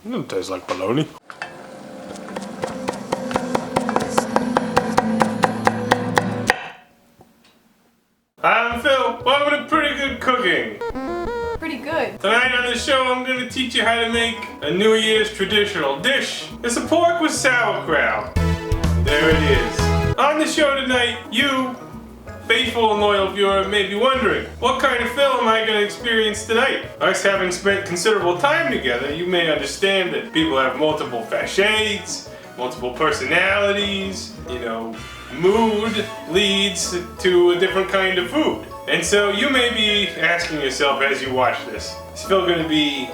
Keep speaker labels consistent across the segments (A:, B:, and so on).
A: It doesn't taste like bologna. I'm Phil. Welcome to Pretty Good Cooking.
B: Pretty good.
A: Tonight on the show, I'm going to teach you how to make a New Year's traditional dish. It's a pork with sauerkraut. There it is. On the show tonight, you, faithful and loyal viewer, may be wondering, what kind of Phil am I going to experience tonight? Us having spent considerable time together, you may understand that people have multiple facades, multiple personalities, mood leads to a different kind of food. And so you may be asking yourself as you watch this, is Phil going to be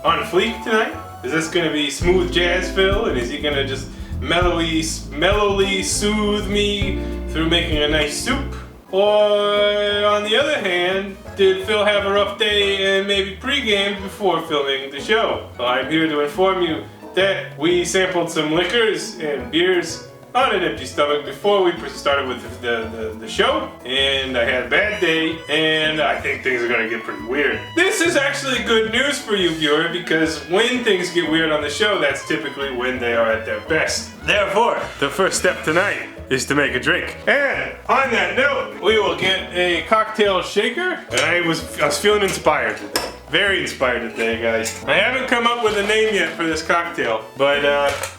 A: on fleek tonight? Is this going to be smooth jazz Phil? And is he going to just mellowly soothe me through making a nice soup? Or on the other hand, did Phil have a rough day and maybe pre-gamed before filming the show? Well, I'm here to inform you that we sampled some liquors and beers on an empty stomach before we started with the show, and I had a bad day, and I think things are gonna get pretty weird. This is actually good news for you, viewer, because when things get weird on the show, that's typically when they are at their best. Therefore, the first step tonight is to make a drink. And on that note, we will get a cocktail shaker, and I was feeling inspired today. Very inspired today, guys. I haven't come up with a name yet for this cocktail, but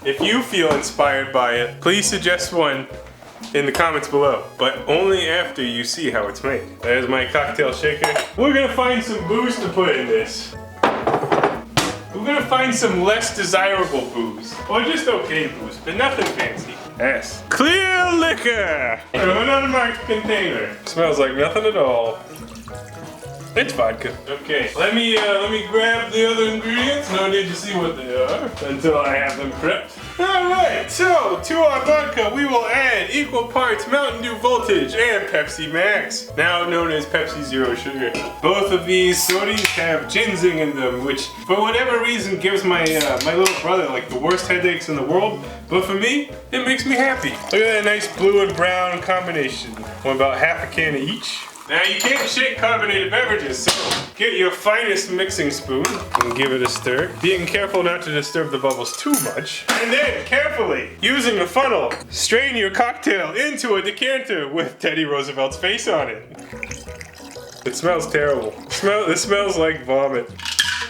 A: if you feel inspired by it, please suggest one in the comments below, but only after you see how it's made. There's my cocktail shaker. We're gonna find some booze to put in this. We're gonna find some less desirable booze, or just okay booze, but nothing fancy. Yes. Clear liquor! From an unmarked container. Smells like nothing at all. It's vodka. Okay, let me grab the other ingredients. No need to see what they are until I have them prepped. Alright, so to our vodka we will add equal parts Mountain Dew Voltage and Pepsi Max, now known as Pepsi Zero Sugar. Both of these sodas have ginseng in them, which for whatever reason gives my my little brother like the worst headaches in the world, but for me, it makes me happy. Look at that nice blue and brown combination. Want about half a can of each. Now you can't shake carbonated beverages, so get your finest mixing spoon and give it a stir, being careful not to disturb the bubbles too much. And then, carefully, using a funnel, strain your cocktail into a decanter with Teddy Roosevelt's face on it. It smells terrible. It smells like vomit.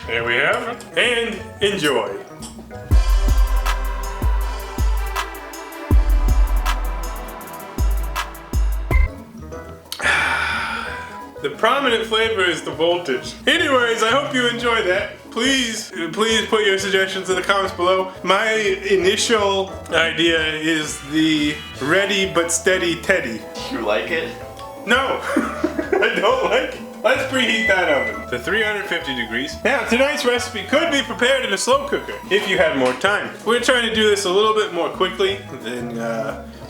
A: There we have it. And enjoy. The prominent flavor is the Voltage. Anyways, I hope you enjoyed that. Please put your suggestions in the comments below. My initial idea is the Ready But Steady Teddy.
C: You like it?
A: No, I don't like it. Let's preheat that oven to 350 degrees. Now, tonight's recipe could be prepared in a slow cooker if you had more time. We're trying to do this a little bit more quickly than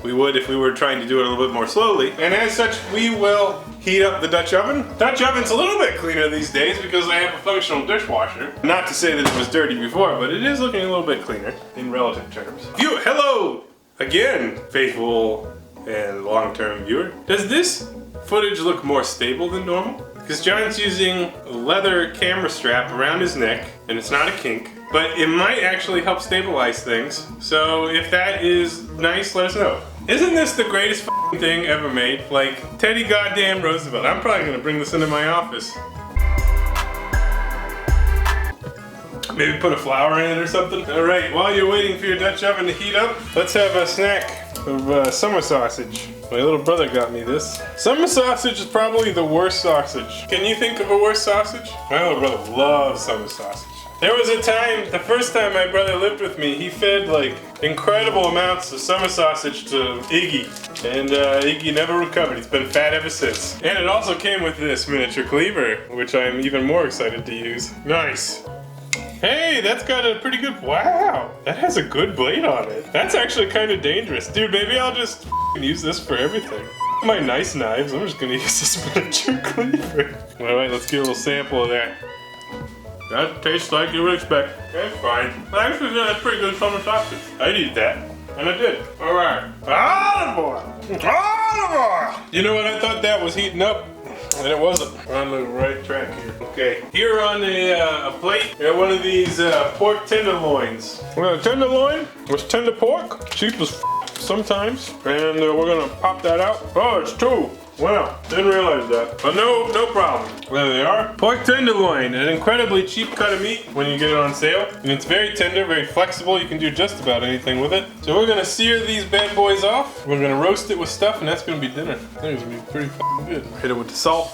A: we would if we were trying to do it a little bit more slowly. And as such, we will heat up the Dutch oven. Dutch oven's a little bit cleaner these days because I have a functional dishwasher. Not to say that it was dirty before, but it is looking a little bit cleaner in relative terms. Hello again, faithful and long-term viewer. Does this footage look more stable than normal? Because John's using a leather camera strap around his neck, and it's not a kink, but it might actually help stabilize things. So if that is nice, let us know. Isn't this the greatest thing ever made? Like, Teddy goddamn Roosevelt. I'm probably gonna bring this into my office. Maybe put a flower in it or something. All right, while you're waiting for your Dutch oven to heat up, let's have a snack of summer sausage. My little brother got me this. Summer sausage is probably the worst sausage. Can you think of a worse sausage? My little brother loves summer sausage. There was a time, the first time my brother lived with me, he fed like incredible amounts of summer sausage to Iggy. And Iggy never recovered. He's been fat ever since. And it also came with this miniature cleaver, which I'm even more excited to use. Nice. Hey, that's got a pretty good, wow, that has a good blade on it. That's actually kind of dangerous. Dude, maybe I'll just use this for everything. My nice knives, I'm just gonna use this miniature cleaver. All right, let's get a little sample of that. That tastes like you would expect. That's fine. Actually, that's pretty good summer sausage. I'd eat that, and I did. All right, olive oil. Olive oil! You know what, I thought that was heating up. And it wasn't. We're on the right track here. Okay, here on a plate, we have one of these pork tenderloins. We got a tenderloin, it's tender pork, cheap as sometimes. And we're gonna pop that out. Oh, it's 2. Wow, didn't realize that. But no problem. There they are. Pork tenderloin, an incredibly cheap cut of meat when you get it on sale. And it's very tender, very flexible. You can do just about anything with it. So we're gonna sear these bad boys off. We're gonna roast it with stuff, and that's gonna be dinner. I think it's gonna be pretty fucking good. Hit it with the salt.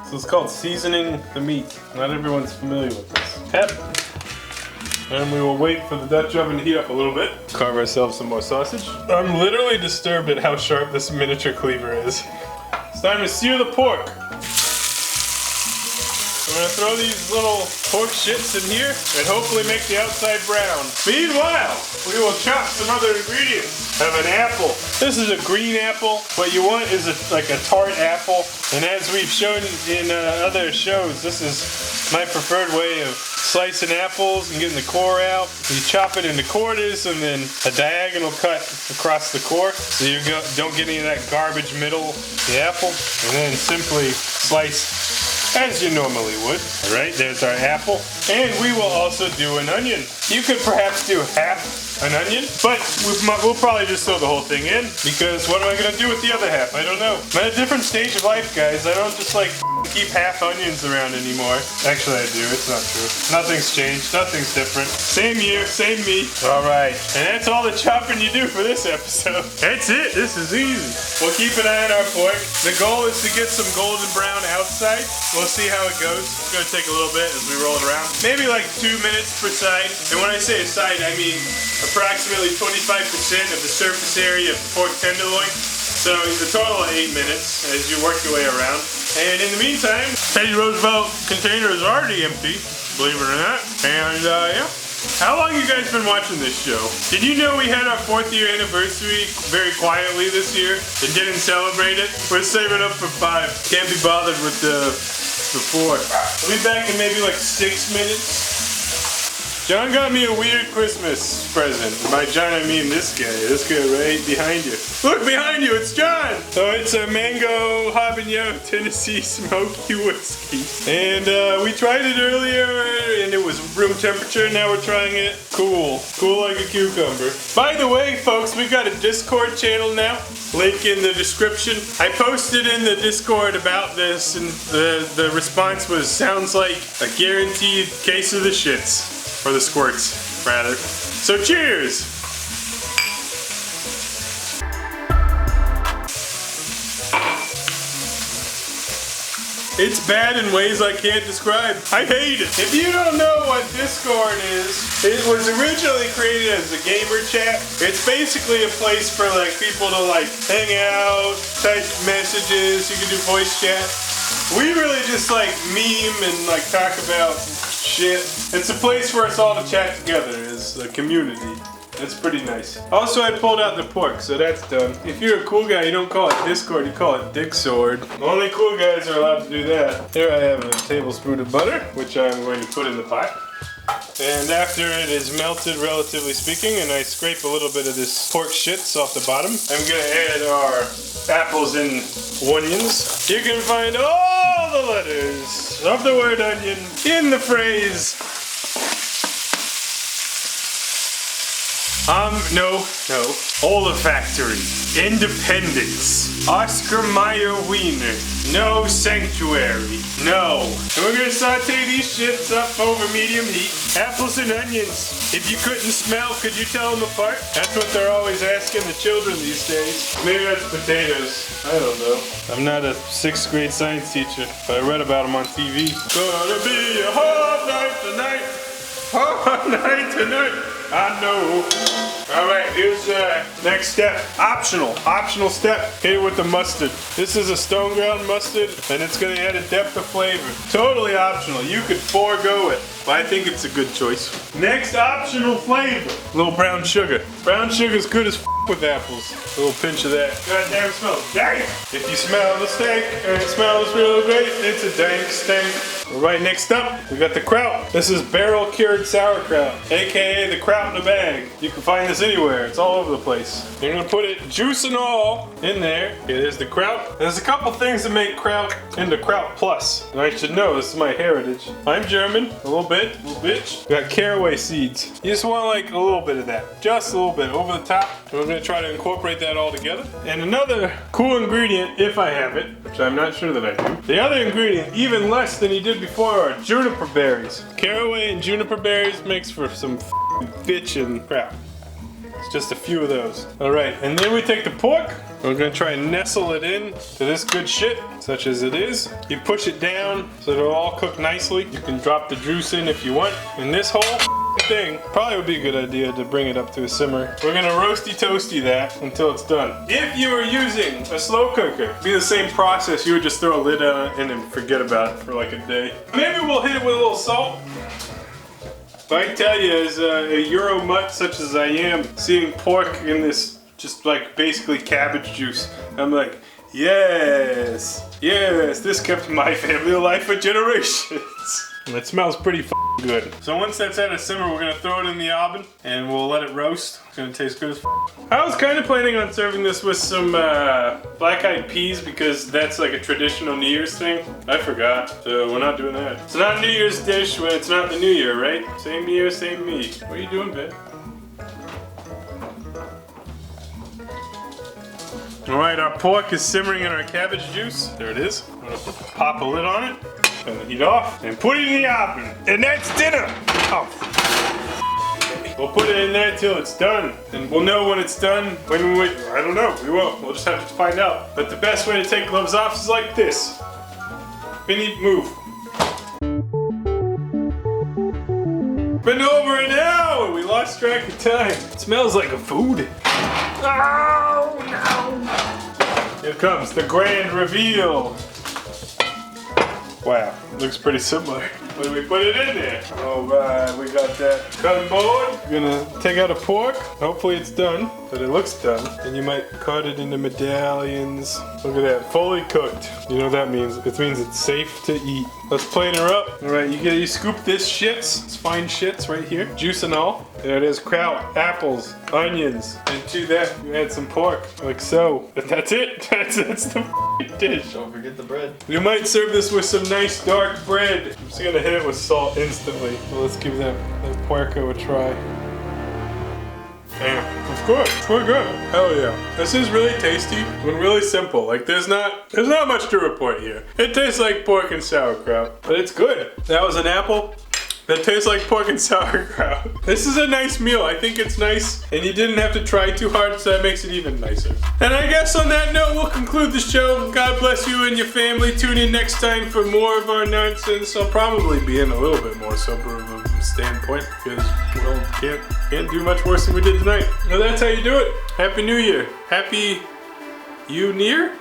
A: So it's called seasoning the meat. Not everyone's familiar with this. Pep. And we will wait for the Dutch oven to heat up a little bit. Carve ourselves some more sausage. I'm literally disturbed at how sharp this miniature cleaver is. It's time to sear the pork. We're gonna throw these little pork shits in here and hopefully make the outside brown. Meanwhile, we will chop some other ingredients. Have an apple. This is a green apple. What you want is like a tart apple. And as we've shown in other shows, this is my preferred way of slicing apples and getting the core out. You chop it into quarters and then a diagonal cut across the core so you don't get any of that garbage middle of the apple. And then simply slice as you normally would. All right, there's our apple. And we will also do an onion. You could perhaps do half an onion, but we'll probably just throw the whole thing in because what am I gonna do with the other half? I don't know. I'm at a different stage of life, guys. I don't just like keep half onions around anymore. Actually, I do. It's not true. Nothing's changed. Nothing's different. Same year, same me. All right, and that's all the chopping you do for this episode. That's it. This is easy. We'll keep an eye on our pork. The goal is to get some golden brown outside. We'll see how it goes. It's gonna take a little bit as we roll it around. Maybe like 2 minutes per side. And when I say a side, I mean approximately 25% of the surface area of the pork tenderloin. So it's a total of 8 minutes as you work your way around. And in the meantime, Teddy Roosevelt container is already empty, believe it or not. And yeah. How long you guys been watching this show? Did you know we had our 4th year anniversary very quietly this year and didn't celebrate it? We're saving up for 5. Can't be bothered with the 4. I'll be back in maybe like 6 minutes. John got me a weird Christmas present. By John, I mean this guy right behind you. Look behind you, it's John! So it's a mango habanero Tennessee smoky whiskey. And we tried it earlier and it was room temperature. Now we're trying it cool like a cucumber. By the way, folks, we've got a Discord channel now. Link in the description. I posted in the Discord about this and the response was, sounds like a guaranteed case of the shits. Or the squirts, rather. So cheers! It's bad in ways I can't describe. I hate it. If you don't know what Discord is, it was originally created as a gamer chat. It's basically a place for like people to like hang out, type messages, you can do voice chat. We really just like meme and like talk about shit. It's a place for us all to chat together as a community. That's pretty nice. Also, I pulled out the pork, so that's done. If you're a cool guy, you don't call it Discord, you call it Dick Sword. Only cool guys are allowed to do that. Here I have a tablespoon of butter, which I'm going to put in the pot. And after it is melted, relatively speaking, and I scrape a little bit of this pork shits off the bottom, I'm gonna add our apples and onions. You can find all the letters of the word onion in the phrase no. Olfactory. Independence. Oscar Mayer Wiener. No sanctuary. No. And we're gonna saute these shits up over medium heat. Apples and onions. If you couldn't smell, could you tell them apart? That's what they're always asking the children these days. Maybe that's potatoes. I don't know. I'm not a 6th grade science teacher, but I read about them on TV. Gonna be a hot night tonight. Hot night tonight. I know. Alright, here's next step. Optional step. Hit it with the mustard. This is a stone ground mustard and it's going to add a depth of flavor. Totally optional. You could forego it, but I think it's a good choice. Next optional flavor. A little brown sugar. Brown sugar is good as with apples. A little pinch of that. God damn, it smells dank. If you smell the steak and it smells real great, it's a dank stank. Right, next up, we got the kraut. This is barrel cured sauerkraut, aka the kraut kraut in a bag. You can find this anywhere. It's all over the place. You're gonna put it, juice and all, in there. Okay, there's the kraut. There's a couple things that make kraut into kraut plus. And I should know, this is my heritage. I'm German, a little bit, We got caraway seeds. You just want like a little bit of that. Just a little bit over the top. And we're gonna try to incorporate that all together. And another cool ingredient, if I have it, which I'm not sure that I do. The other ingredient, even less than he did before, are juniper berries. Caraway and juniper berries makes for some bitchin' crap. It's just a few of those. All right, and then we take the pork. We're gonna try and nestle it in to this good shit, such as it is. You push it down so it'll all cook nicely. You can drop the juice in if you want. And this whole thing probably would be a good idea to bring it up to a simmer. We're gonna roasty toasty that until it's done. If you were using a slow cooker, it'd be the same process. You would just throw a lid on it and then forget about it for like a day. Maybe we'll hit it with a little salt. But I tell you, as a Euro mutt such as I am, seeing pork in this just like basically cabbage juice, I'm like, yes, this kept my family alive for generations. And it smells pretty good. So once that's at a simmer, we're gonna throw it in the oven and we'll let it roast. It's gonna taste good as I was kind of planning on serving this with some black-eyed peas because that's like a traditional New Year's thing. I forgot, so we're not doing that. It's not a New Year's dish when it's not the New Year, right? Same year, same me. What are you doing, babe? All right, our pork is simmering in our cabbage juice. There it is. I'm gonna pop a lid on it, turn the heat off, and put it in the oven. And that's dinner. Oh. We'll put it in there till it's done. And we'll know when it's done. When we, I don't know, we won't. We'll just have to find out. But the best way to take gloves off is like this. Vinny, move. Been over an hour. We lost track of time. It smells like a food. Oh no! Here comes the grand reveal. Wow, looks pretty similar. When we put it in there. Alright, we got that cutting board. We're gonna take out a pork. Hopefully it's done, but it looks done. And you might cut it into medallions. Look at that, fully cooked. You know what that means? It means it's safe to eat. Let's plate her up. Alright, you scoop this shits. It's fine shits right here. Juice and all. There it is, kraut, apples, onions. And to that, you add some pork, like so. And that's it. That's the dish.
B: Don't forget the bread.
A: You might serve this with some nice dark bread. I'm just gonna hit it with salt instantly. So let's give that puerco a try. Damn, it's good. It's really good. Hell yeah. This is really tasty and really simple. Like there's not much to report here. It tastes like pork and sauerkraut, but it's good. That was an apple. That tastes like pork and sauerkraut. This is a nice meal. I think it's nice, and you didn't have to try too hard, so that makes it even nicer. And I guess on that note, we'll conclude the show. God bless you and your family. Tune in next time for more of our nonsense. I'll probably be in a little bit more sober of a standpoint, because, well, can't do much worse than we did tonight. Well, that's how you do it. Happy New Year. Happy you near?